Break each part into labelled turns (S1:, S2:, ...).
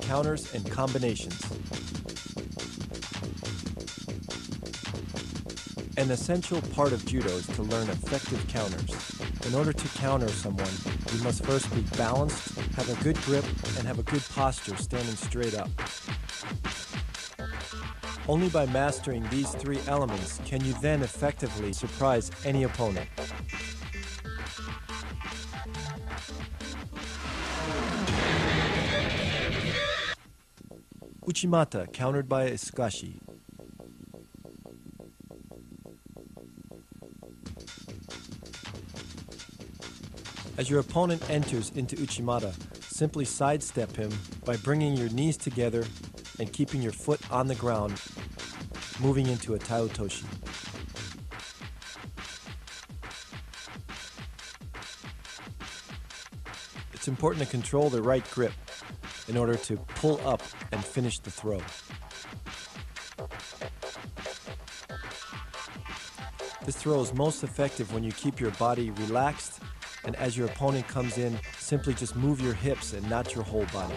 S1: counters and combinations. An essential part of judo is to learn effective counters. In order to counter someone, you must first be balanced, have a good grip, and have a good posture standing straight up. Only by mastering these three elements can you then effectively surprise any opponent. Uchimata, countered by a Sugashi. As your opponent enters into Uchimata, simply sidestep him by bringing your knees together and keeping your foot on the ground, moving into a Taiutoshi. It's important to control the right grip in order to pull up and finish the throw. This throw is most effective when you keep your body relaxed, and as your opponent comes in, simply just move your hips and not your whole body.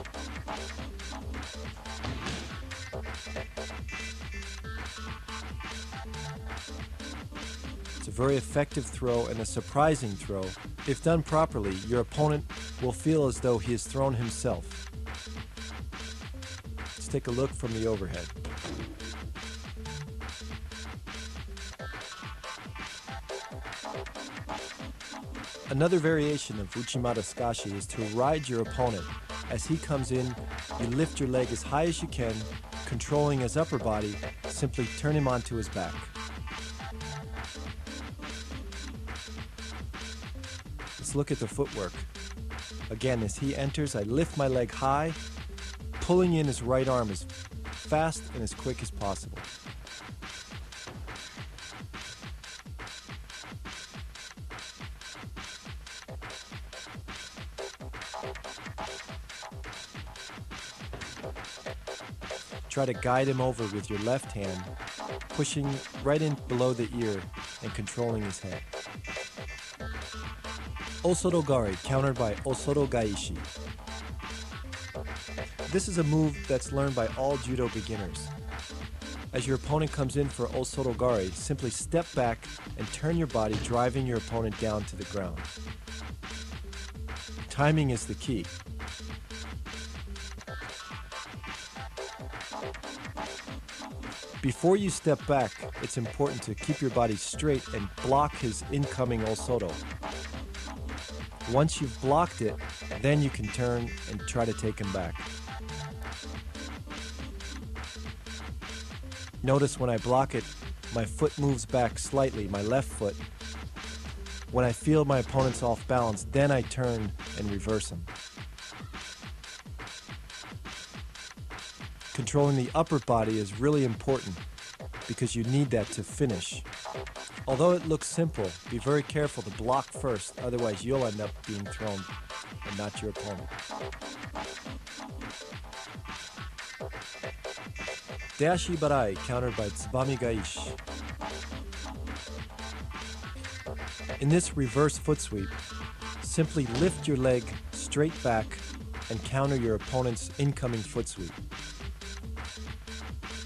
S1: It's a very effective throw and a surprising throw. If done properly, your opponent will feel as though he has thrown himself. Let's take a look from the overhead. Another variation of Uchimata Sugashi is to ride your opponent. As he comes in, you lift your leg as high as you can, controlling his upper body, simply turn him onto his back. Let's look at the footwork. Again, as he enters, I lift my leg high, pulling in his right arm as fast and as quick as possible. Try to guide him over with your left hand, pushing right in below the ear and controlling his head. Osotogari, countered by Osotogaishi. This is a move that's learned by all judo beginners. As your opponent comes in for Osotogari, simply step back and turn your body, driving your opponent down to the ground. Timing is the key. Before you step back, it's important to keep your body straight and block his incoming Osoto. Once you've blocked it, then you can turn and try to take him back. Notice when I block it, my foot moves back slightly, my left foot. When I feel my opponent's off balance, then I turn and reverse him. Controlling the upper body is really important because you need that to finish. Although it looks simple, be very careful to block first, otherwise you'll end up being thrown and not your opponent. Dashi Barai, countered by Tsubami Gaishi. In this reverse foot sweep, simply lift your leg straight back and counter your opponent's incoming foot sweep.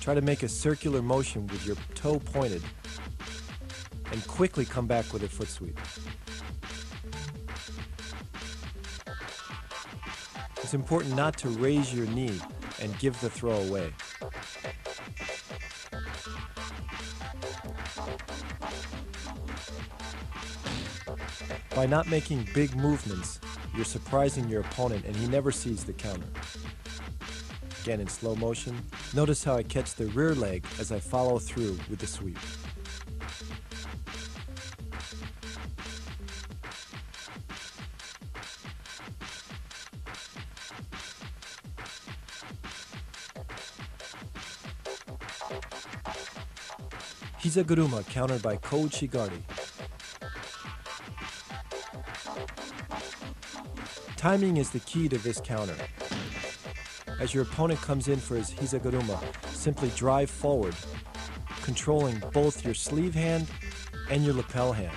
S1: Try to make a circular motion with your toe pointed and quickly come back with a foot sweep. It's important not to raise your knee and give the throw away. By not making big movements, you're surprising your opponent and he never sees the counter. Again in slow motion, notice how I catch the rear leg as I follow through with the sweep. Hizaguruma, countered by Kouchigari. Timing is the key to this counter. As your opponent comes in for his Hizaguruma, simply drive forward, controlling both your sleeve hand and your lapel hand.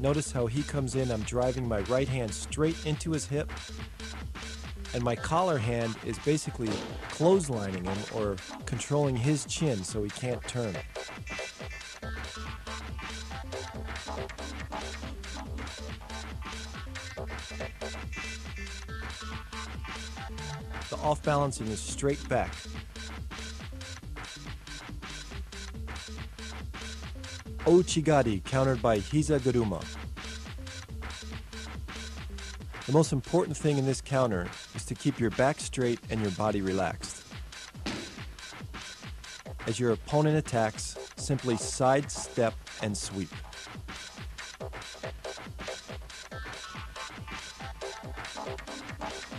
S1: Notice how he comes in, I'm driving my right hand straight into his hip, and my collar hand is basically clotheslining him or controlling his chin so he can't turn. The off-balancing is straight back. Ouchigari, countered by Hizaguruma. The most important thing in this counter is to keep your back straight and your body relaxed. As your opponent attacks, simply sidestep and sweep.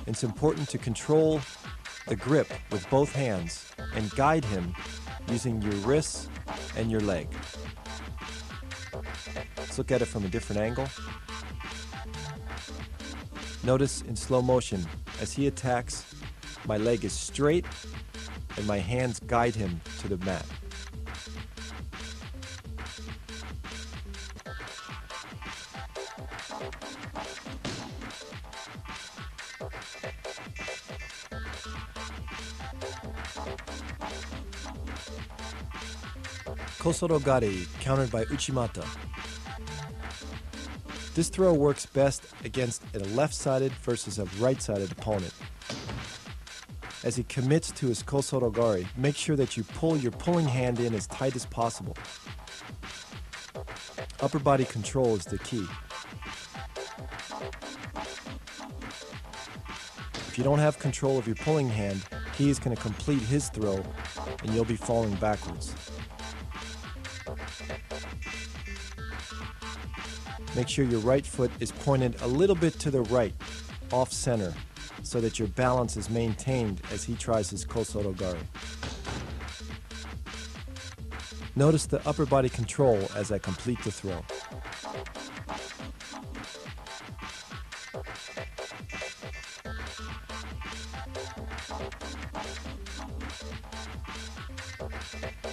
S1: It's important to control the grip with both hands and guide him using your wrists and your leg. Let's look at it from a different angle. Notice in slow motion, as he attacks, my leg is straight and my hands guide him to the mat. Kosorogari, countered by Uchimata. This throw works best against a left-sided versus a right-sided opponent. As he commits to his kosorogari, make sure that you pull your pulling hand in as tight as possible. Upper body control is the key. If you don't have control of your pulling hand, he is going to complete his throw and you'll be falling backwards. Make sure your right foot is pointed a little bit to the right, off center, so that your balance is maintained as he tries his kosorogari. Notice the upper body control as I complete the throw.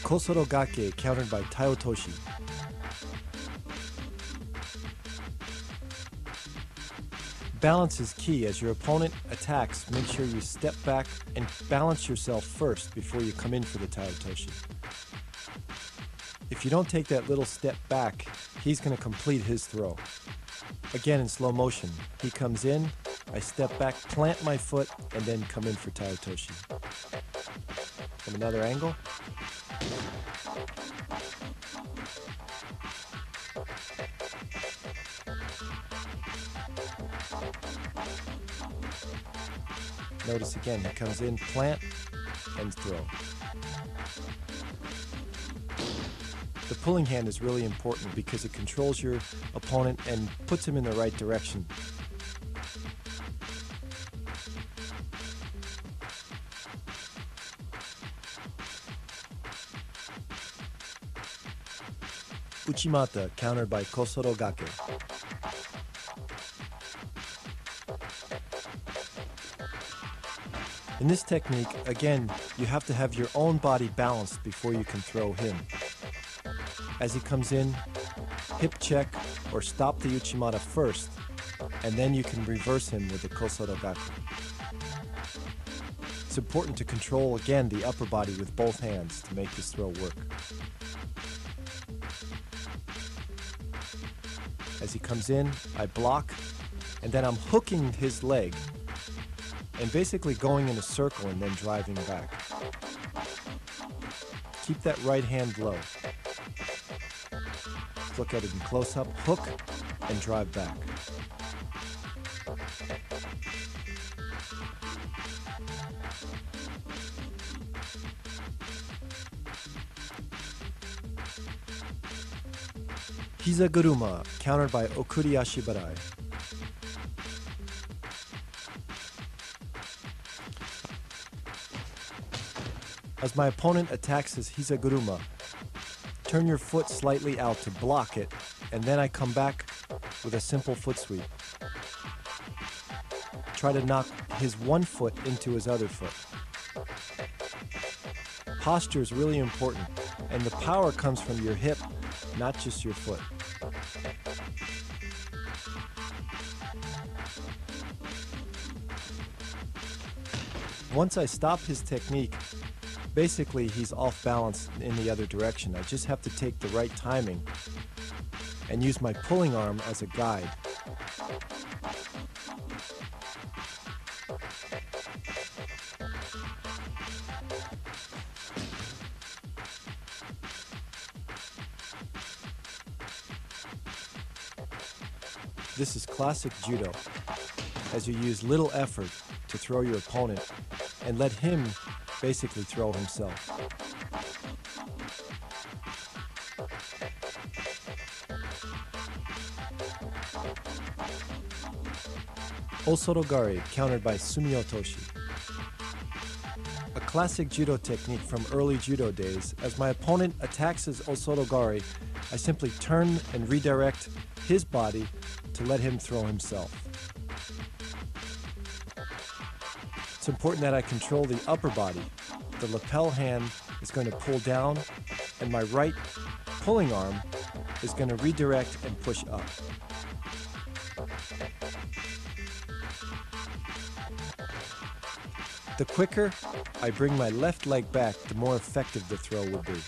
S1: Kosorogake, countered by Taiotoshi. Balance is key. As your opponent attacks, make sure you step back and balance yourself first before you come in for the Taiotoshi. If you don't take that little step back, he's going to complete his throw. Again in slow motion, he comes in, I step back, plant my foot, and then come in for Taiotoshi. From another angle. Notice again, he comes in, plant, and throw. The pulling hand is really important because it controls your opponent and puts him in the right direction. Uchimata, countered by Kosorogake. In this technique, again, you have to have your own body balanced before you can throw him. As he comes in, hip check or stop the Uchimata first, and then you can reverse him with the Kosorogake. It's important to control, again, the upper body with both hands to make this throw work. As he comes in, I block, and then I'm hooking his leg and basically going in a circle and then driving back. Keep that right hand low. Let's look at it in close-up. Hook and drive back. Hizaguruma, countered by Okuri Ashibarai. As my opponent attacks his Hizaguruma, turn your foot slightly out to block it, and then I come back with a simple foot sweep. Try to knock his one foot into his other foot. Posture is really important, and the power comes from your hip, not just your foot. Once I stop his technique, basically he's off balance in the other direction. I just have to take the right timing and use my pulling arm as a guide. This is classic judo, as you use little effort to throw your opponent and let him basically throw himself. Osorogari, countered by sumiotoshi. A classic judo technique from early judo days. As my opponent attacks his osorogari, I simply turn and redirect his body to let him throw himself. It's important that I control the upper body. The lapel hand is going to pull down, and my right pulling arm is going to redirect and push up. The quicker I bring my left leg back, the more effective the throw will be.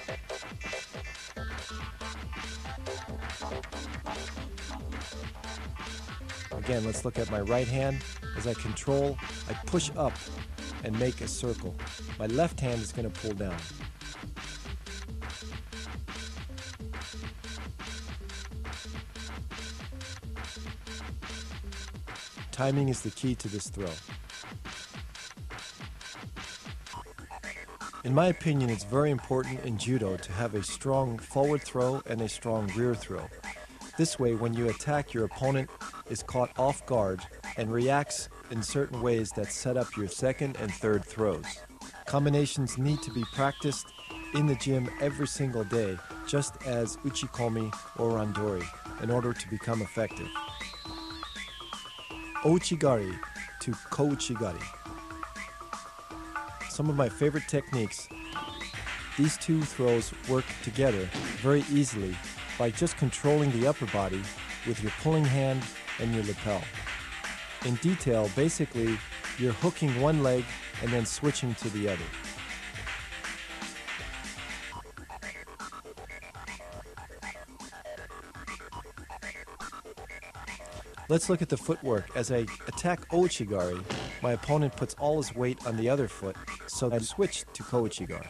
S1: Again, let's look at my right hand. As I control, I push up and make a circle. My left hand is going to pull down. Timing is the key to this throw. In my opinion, it's very important in judo to have a strong forward throw and a strong rear throw. This way, when you attack, your opponent is caught off guard and reacts in certain ways that set up your second and third throws. Combinations need to be practiced in the gym every single day, just as uchikomi or randori, in order to become effective. Ouchigari to kouchigari. Some of my favorite techniques. These two throws work together very easily by just controlling the upper body with your pulling hand and your lapel. In detail, basically, you're hooking one leg and then switching to the other. Let's look at the footwork. As I attack ouchigari, my opponent puts all his weight on the other foot, so I switch to kouchigari.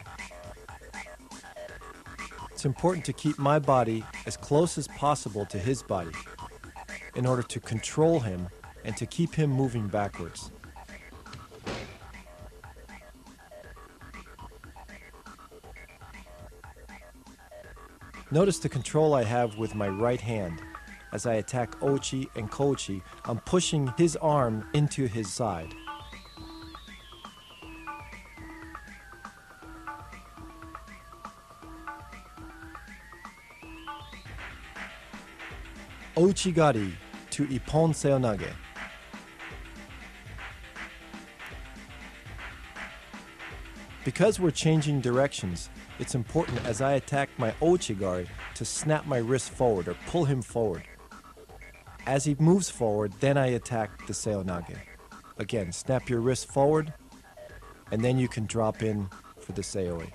S1: It's important to keep my body as close as possible to his body in order to control him and to keep him moving backwards. Notice the control I have with my right hand. As I attack Ochi and Kochi, I'm pushing his arm into his side. Ouchigari to Ippon Seonage. Because we're changing directions, it's important as I attack my ouchigari to snap my wrist forward or pull him forward. As he moves forward, then I attack the seonage. Again, snap your wrist forward, and then you can drop in for the seoi.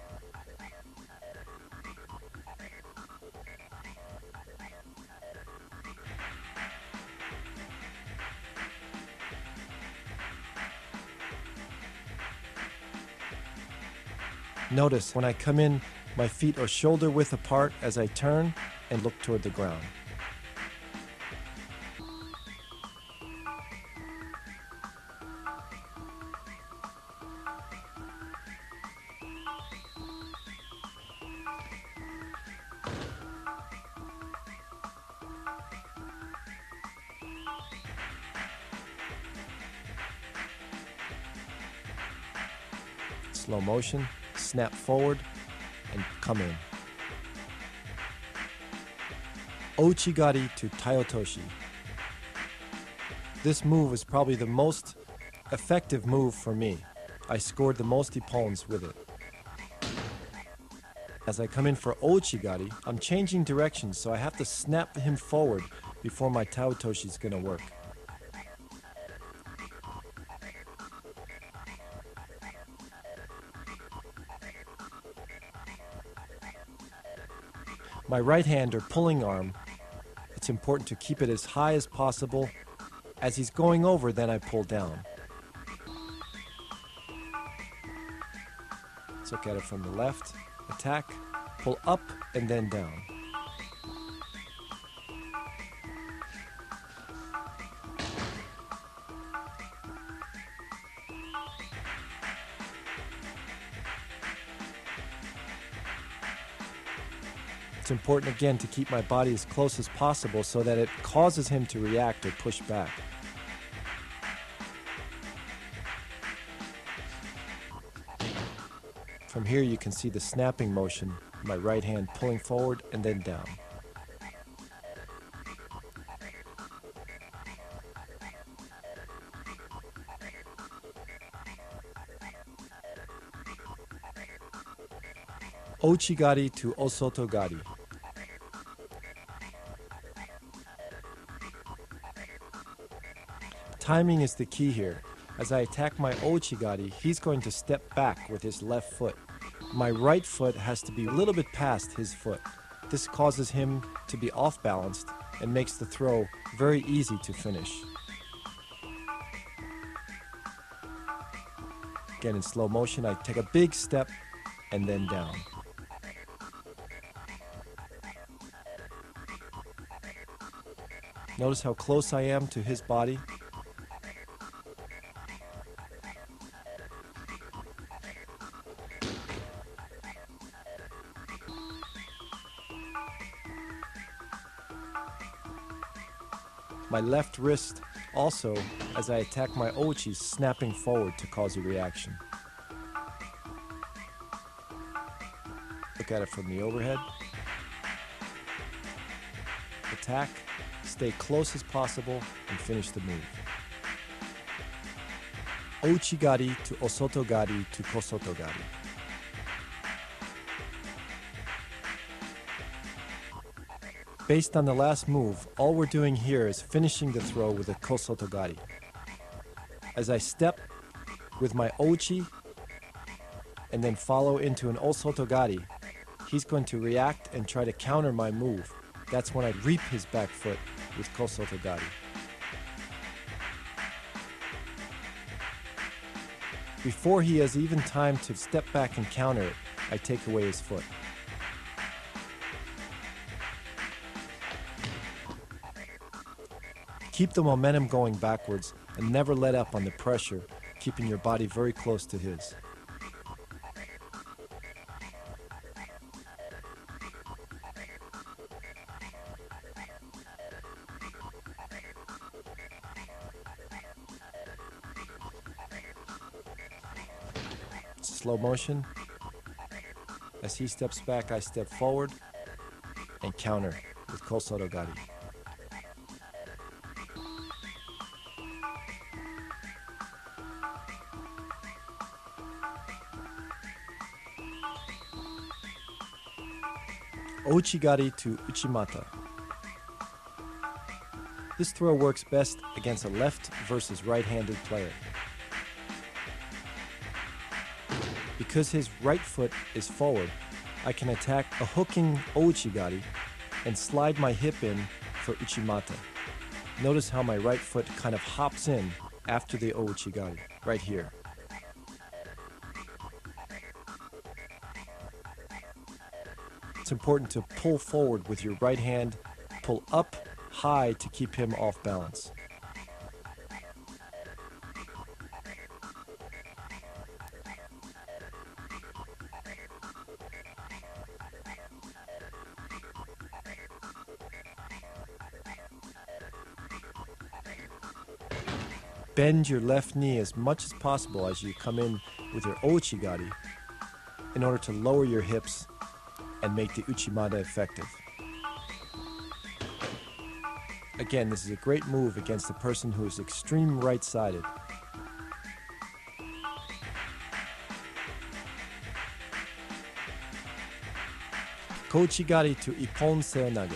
S1: Notice when I come in, my feet are shoulder width apart as I turn and look toward the ground. Slow motion, snap forward, and come in. Ouchigari to taiotoshi. This move is probably the most effective move for me. I scored the most ippons with it. As I come in for ouchigari, I'm changing directions, so I have to snap him forward before my taiotoshi is going to work. my right hand or pulling arm, it's important to keep it as high as possible. As he's going over, then I pull down. Let's look at it from the left. Attack, pull up, and then down. It's important again to keep my body as close as possible so that it causes him to react or push back. From here you can see the snapping motion, my right hand pulling forward and then down. Ouchigari to Osotogari. Timing is the key here. As I attack my Ouchigari, he's going to step back with his left foot. My right foot has to be a little bit past his foot. This causes him to be off balanced and makes the throw very easy to finish. Again, in slow motion, I take a big step and then down. Notice how close I am to his body. My left wrist also, as I attack my ouchi, snapping forward to cause a reaction. Look at it from the overhead. Attack, stay close as possible, and finish the move. Ouchigari to Osotogari to Kosotogari. Based on the last move, all we're doing here is finishing the throw with a Kosotogari. As I step with my ouchi and then follow into an Osotogari, he's going to react and try to counter my move. That's when I reap his back foot with Kosotogari. Before he has even time to step back and counter it, I take away his foot. Keep the momentum going backwards and never let up on the pressure, keeping your body very close to his. Slow motion. As he steps back, I step forward and counter with Kosotogari. Ouchigari to Uchimata. This throw works best against a left versus right-handed player. Because his right foot is forward, I can attack a hooking Ouchigari and slide my hip in for Uchimata. Notice how my right foot kind of hops in after the Ouchigari, right here. It's important to pull forward with your right hand, pull up high to keep him off balance. Bend your left knee as much as possible as you come in with your Ouchigari in order to lower your hips and make the Uchimata effective. Again, this is a great move against a person who is extreme right-sided. Kouchigari to Ippon Seonage.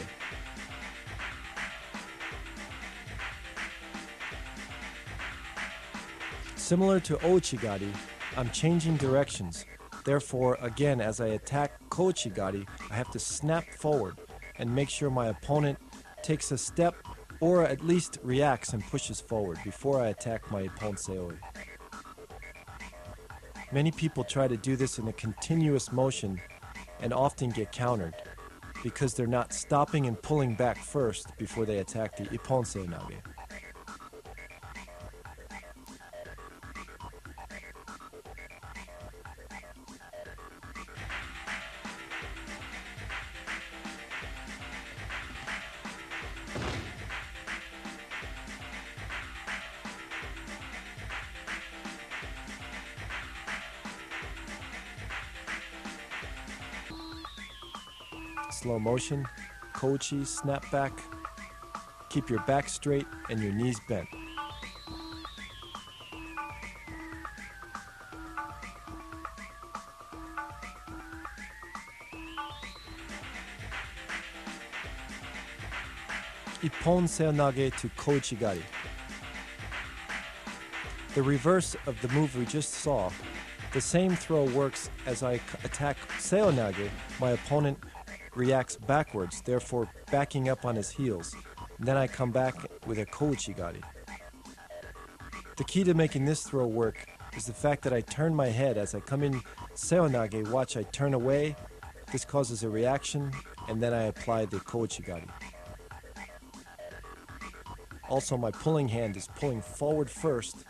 S1: Similar to Ouchigari, I'm changing directions. Therefore, again, as I attack Kouchigari, I have to snap forward and make sure my opponent takes a step or at least reacts and pushes forward before I attack my Ippon-seoi. Many people try to do this in a continuous motion and often get countered because they're not stopping and pulling back first before they attack the Ippon-seoi-nage. Slow motion, kochi, snap back. Keep your back straight and your knees bent. Ippon-seoi-nage to kochi-gari. The reverse of the move we just saw. The same throw works as I attack seoi-nage. My opponent reacts backwards, therefore backing up on his heels. Then I come back with a kochi-gari. The key to making this throw work is the fact that I turn my head as I come in seoi-nage. Watch, I turn away. This causes a reaction, and then I apply the kochi-gari. Also, my pulling hand is pulling forward first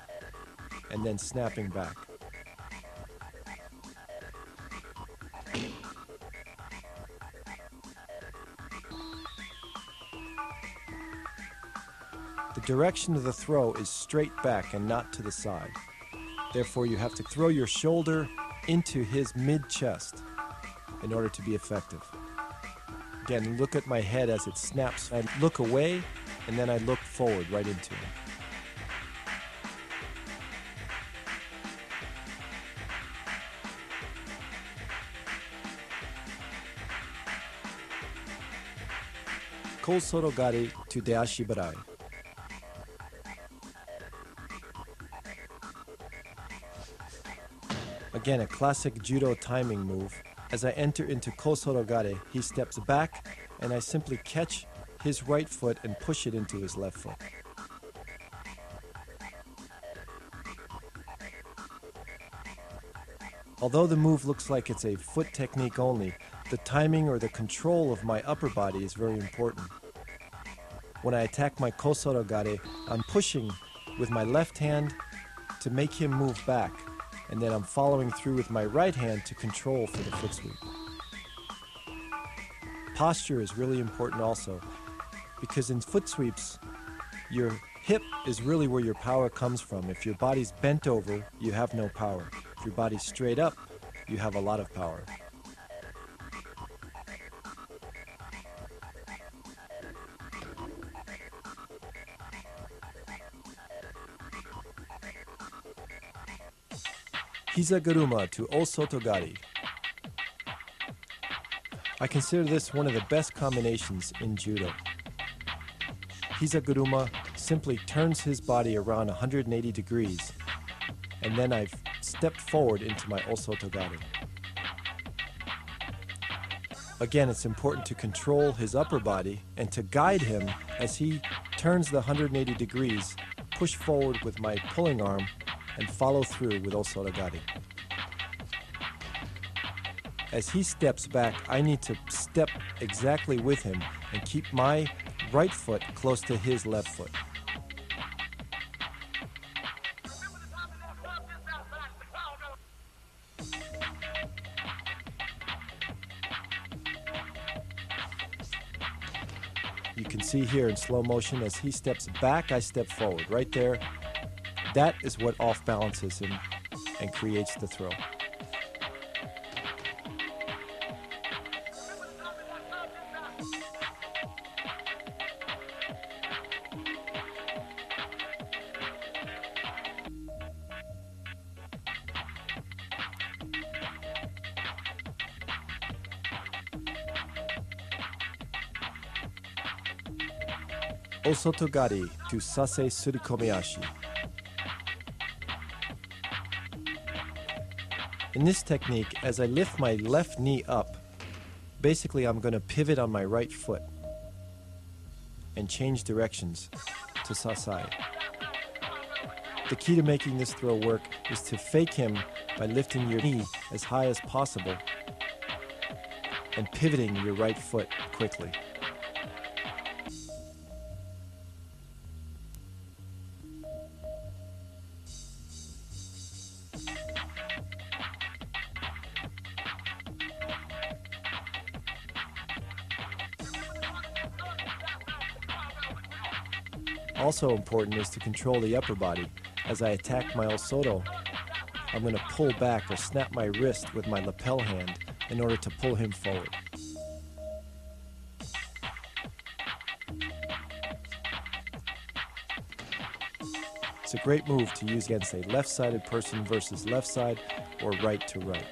S1: and then snapping back. The direction of the throw is straight back and not to the side. Therefore, you have to throw your shoulder into his mid-chest in order to be effective. Again, look at my head as it snaps. I look away, and then I look forward right into him. Kosoto-gari to deashi barai. Again, a classic judo timing move. As I enter into kosoto-gari, he steps back, and I simply catch his right foot and push it into his left foot. Although the move looks like it's a foot technique only, the timing or the control of my upper body is very important. When I attack my kosoto-gari, I'm pushing with my left hand to make him move back, and then I'm following through with my right hand to control for the foot sweep. Posture is really important also, because in foot sweeps, your hip is really where your power comes from. If your body's bent over, you have no power. If your body's straight up, you have a lot of power. Hizaguruma to Osoto-gari. I consider this one of the best combinations in judo. Hizaguruma simply turns his body around 180 degrees, and then I've stepped forward into my Osoto-gari. Again, it's important to control his upper body and to guide him as he turns the 180 degrees, push forward with my pulling arm, and follow through with Osoto-gari. As he steps back, I need to step exactly with him and keep my right foot close to his left foot. You can see here in slow motion as he steps back, I step forward. Right there, that is what off balances him and creates the throw. Osoto-gari to sase surikomi-ashi. In this technique, as I lift my left knee up, Basically, I'm going to pivot on my right foot and change directions to sasai. The key to making this throw work is to fake him by lifting your knee as high as possible and pivoting your right foot quickly. Also important is to control the upper body. As I attack my osoto, I'm going to pull back or snap my wrist with my lapel hand in order to pull him forward. It's a great move to use against a left-sided person versus left side or right to right.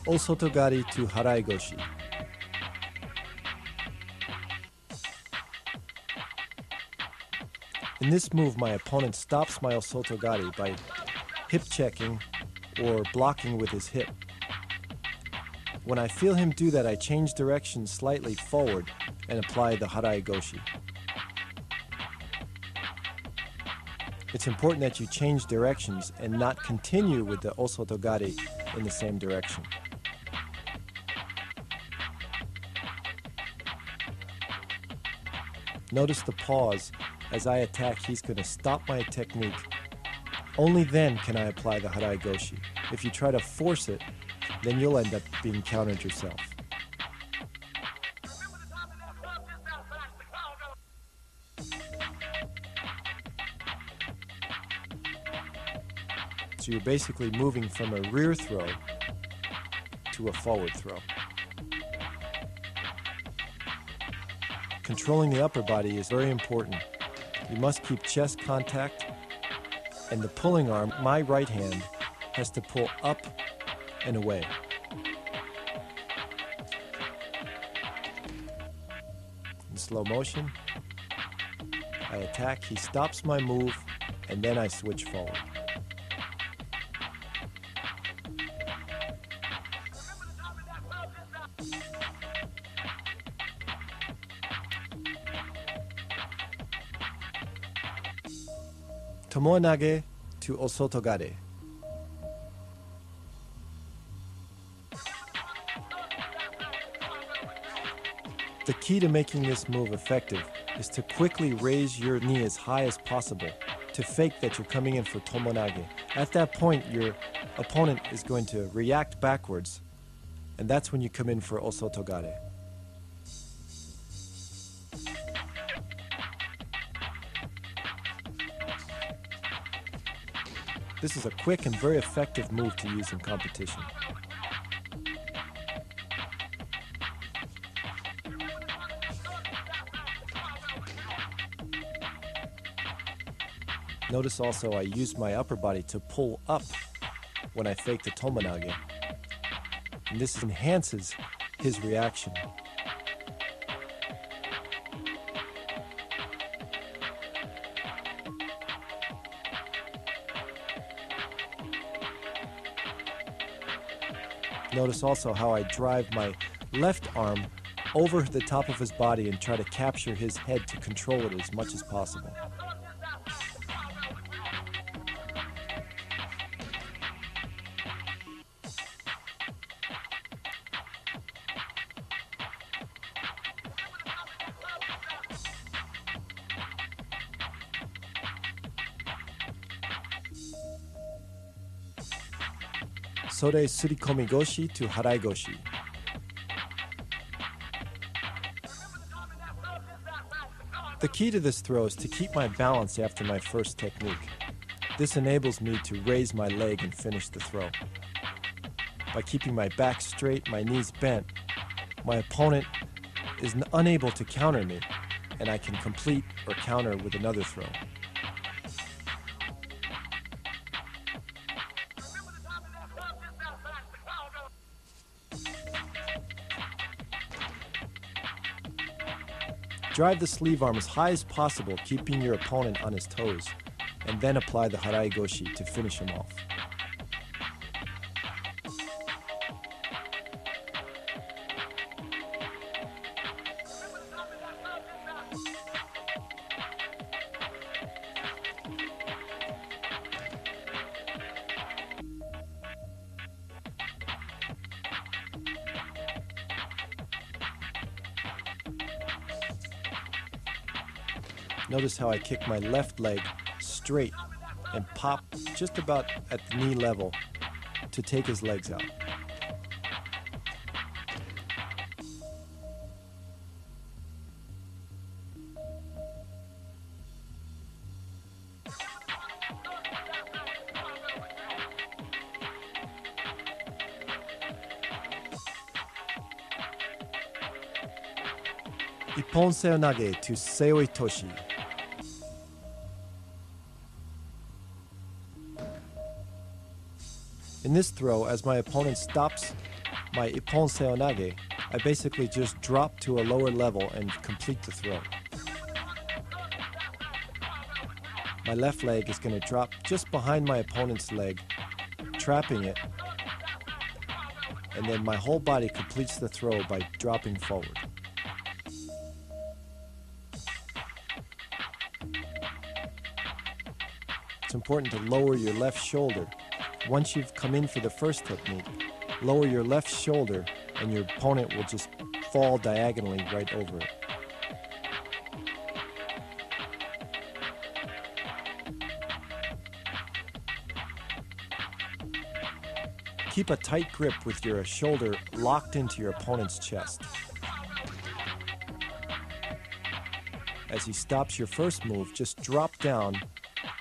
S1: Osotogari to haraigoshi. In this move, my opponent stops my osotogari by hip checking or blocking with his hip. When I feel him do that, I change direction slightly forward and apply the haraigoshi. It's important that you change directions and not continue with the osotogari in the same direction. Notice the pause. As I attack, he's going to stop my technique. Only then can I apply the haraigoshi. If you try to force it, then you'll end up being countered yourself. So you're basically moving from a rear throw to a forward throw. Controlling the upper body is very important. You must keep chest contact, and the pulling arm, my right hand, has to pull up and away. In slow motion, I attack, he stops my move, and then I switch forward. Tomoe-nage to osotogare. The key to making this move effective is to quickly raise your knee as high as possible to fake that you're coming in for tomoe-nage. At that point, your opponent is going to react backwards, and that's when you come in for osotogare. This is a quick and very effective move to use in competition. Notice also I use my upper body to pull up when I fake the tomoe-nage, and this enhances his reaction. Notice also how I drive my left arm over the top of his body and try to capture his head to control it as much as possible. Sore surikomi goshi to haraigoshi. The key to this throw is to keep my balance after my first technique. This enables me to raise my leg and finish the throw. By keeping my back straight, my knees bent, my opponent is unable to counter me, and I can complete or counter with another throw. Drive the sleeve arm as high as possible, keeping your opponent on his toes, and then apply the harai goshi to finish him off. Notice how I kick my left leg straight and pop just about at the knee level to take his legs out. Ippon seonage to seoi toshi. In this throw, as my opponent stops my ippon seonage, I basically just drop to a lower level and complete the throw. My left leg is going to drop just behind my opponent's leg, trapping it, and then my whole body completes the throw by dropping forward. It's important to lower your left shoulder. Once you've come in for the first technique, lower your left shoulder and your opponent will just fall diagonally right over it. Keep a tight grip with your shoulder locked into your opponent's chest. As he stops your first move, just drop down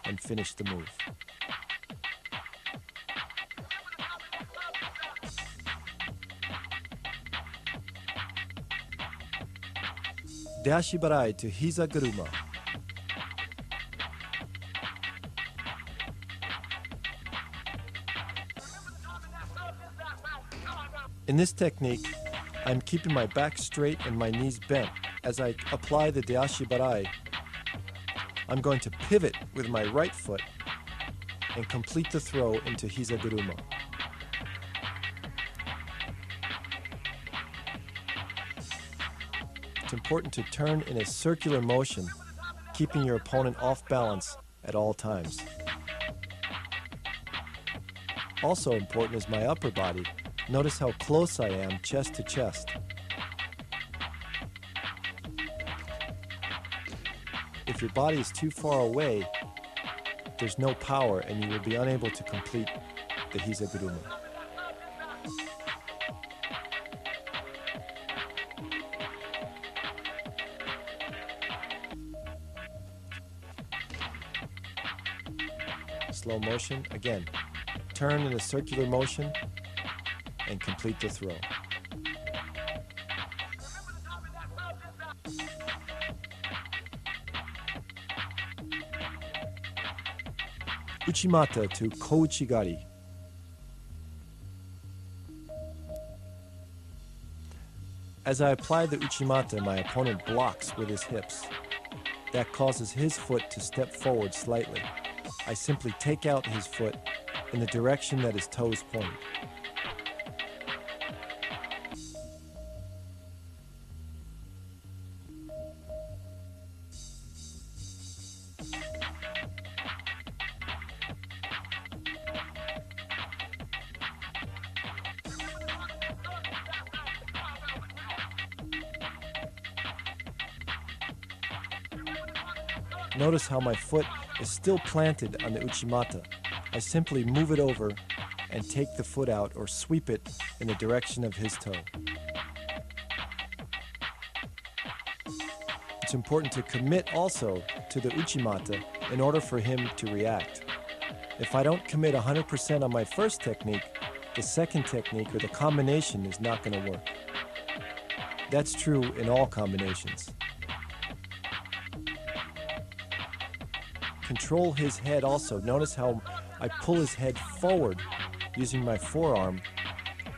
S1: and finish the move. Dashi barai to hiza guruma. In this technique, I'm keeping my back straight and my knees bent. As I apply the dashi barai, I'm going to pivot with my right foot and complete the throw into hiza guruma. It's important to turn in a circular motion, keeping your opponent off balance at all times. Also important is my upper body. Notice how close I am, chest to chest. If your body is too far away, there's no power and you will be unable to complete the hiza guruma. Slow motion, again, turn in a circular motion and complete the throw. Uchimata to kouchigari. As I apply the uchimata, my opponent blocks with his hips. That causes his foot to step forward slightly. I simply take out his foot in the direction that his toes point. Notice how my foot is still planted on the uchimata. I simply move it over and take the foot out or sweep it in the direction of his toe. It's important to commit also to the uchimata in order for him to react. If I don't commit 100% on my first technique, the second technique or the combination is not going to work. That's true in all combinations. Control his head also. Notice how I pull his head forward using my forearm.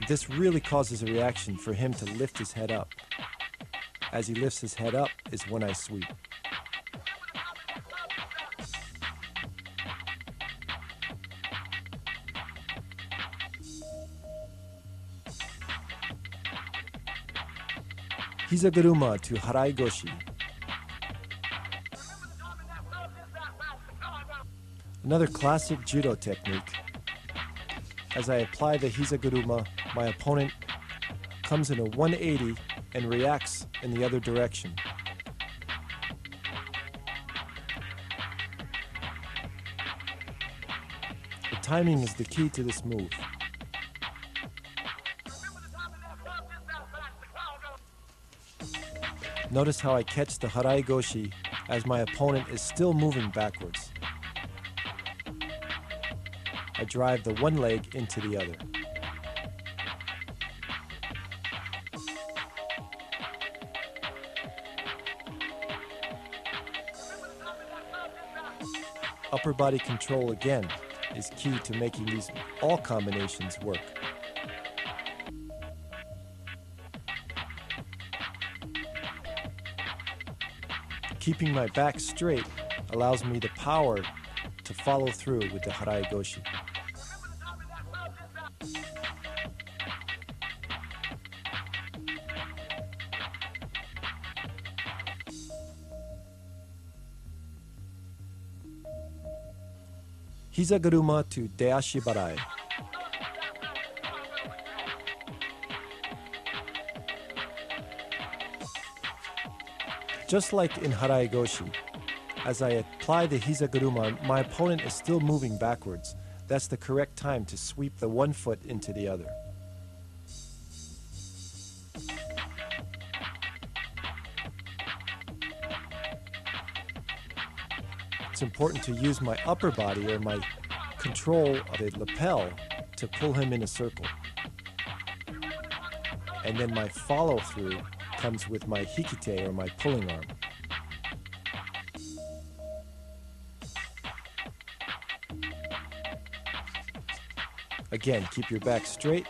S1: This really causes a reaction for him to lift his head up. As he lifts his head up is when I sweep. Hizaguruma to Harai Goshi. Another classic judo technique. As I apply the Hizaguruma, my opponent comes in a 180 and reacts in the other direction. The timing is the key to this move. Notice how I catch the Harai Goshi as my opponent is still moving backwards. I drive the one leg into the other. Upper body control again is key to making these all combinations work. Keeping my back straight allows me the power to follow through with the Harai Goshi. Hizaguruma to Deashi Barai. Just like in Harai Goshi, as I apply the Hizaguruma, my opponent is still moving backwards. That's the correct time to sweep the one foot into the other. It's important to use my upper body or my control of a lapel to pull him in a circle. And then my follow through comes with my hikite or my pulling arm. Again, keep your back straight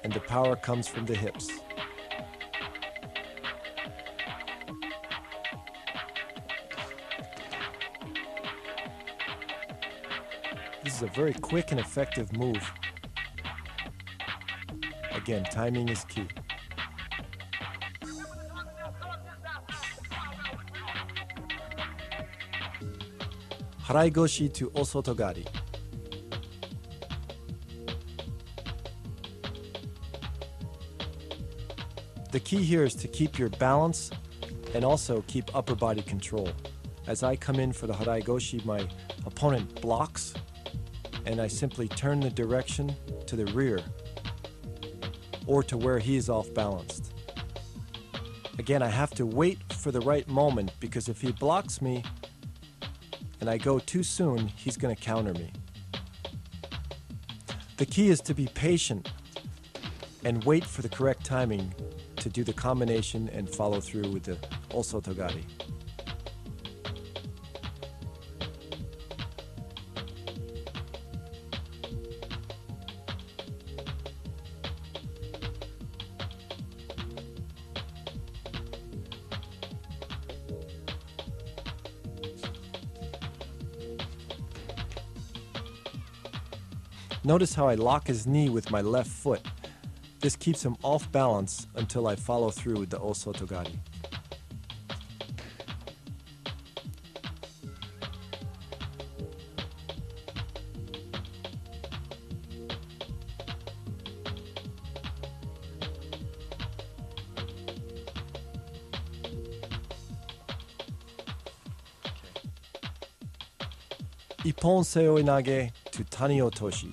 S1: and the power comes from the hips. This is a very quick and effective move. Again, timing is key. Harai Goshi to Osotogari. The key here is to keep your balance and also keep upper body control. As I come in for the Harai Goshi, my opponent blocks and I simply turn the direction to the rear or to where he is off balanced. Again, I have to wait for the right moment because if he blocks me and I go too soon, he's going to counter me. The key is to be patient and wait for the correct timing to do the combination and follow through with the Osotogari. Notice how I lock his knee with my left foot. This keeps him off balance until I follow through with the Osotogari. Ippon seoi nage to tani otoshi.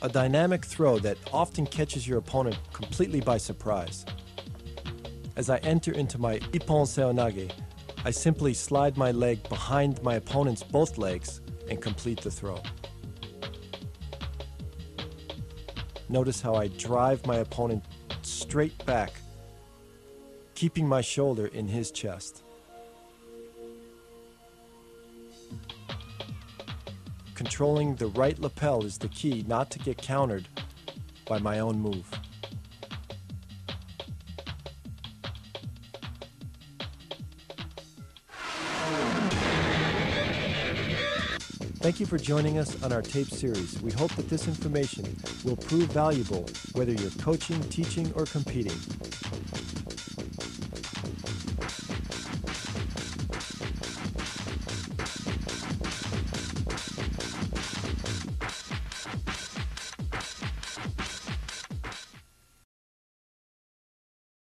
S1: A dynamic throw that often catches your opponent completely by surprise. As I enter into my Ippon Seonage, I simply slide my leg behind my opponent's both legs and complete the throw. Notice how I drive my opponent straight back, keeping my shoulder in his chest. controlling the right lapel is the key not to get countered by my own move. Thank you for joining us on our tape series. We hope that this information will prove valuable whether you're coaching, teaching, or competing.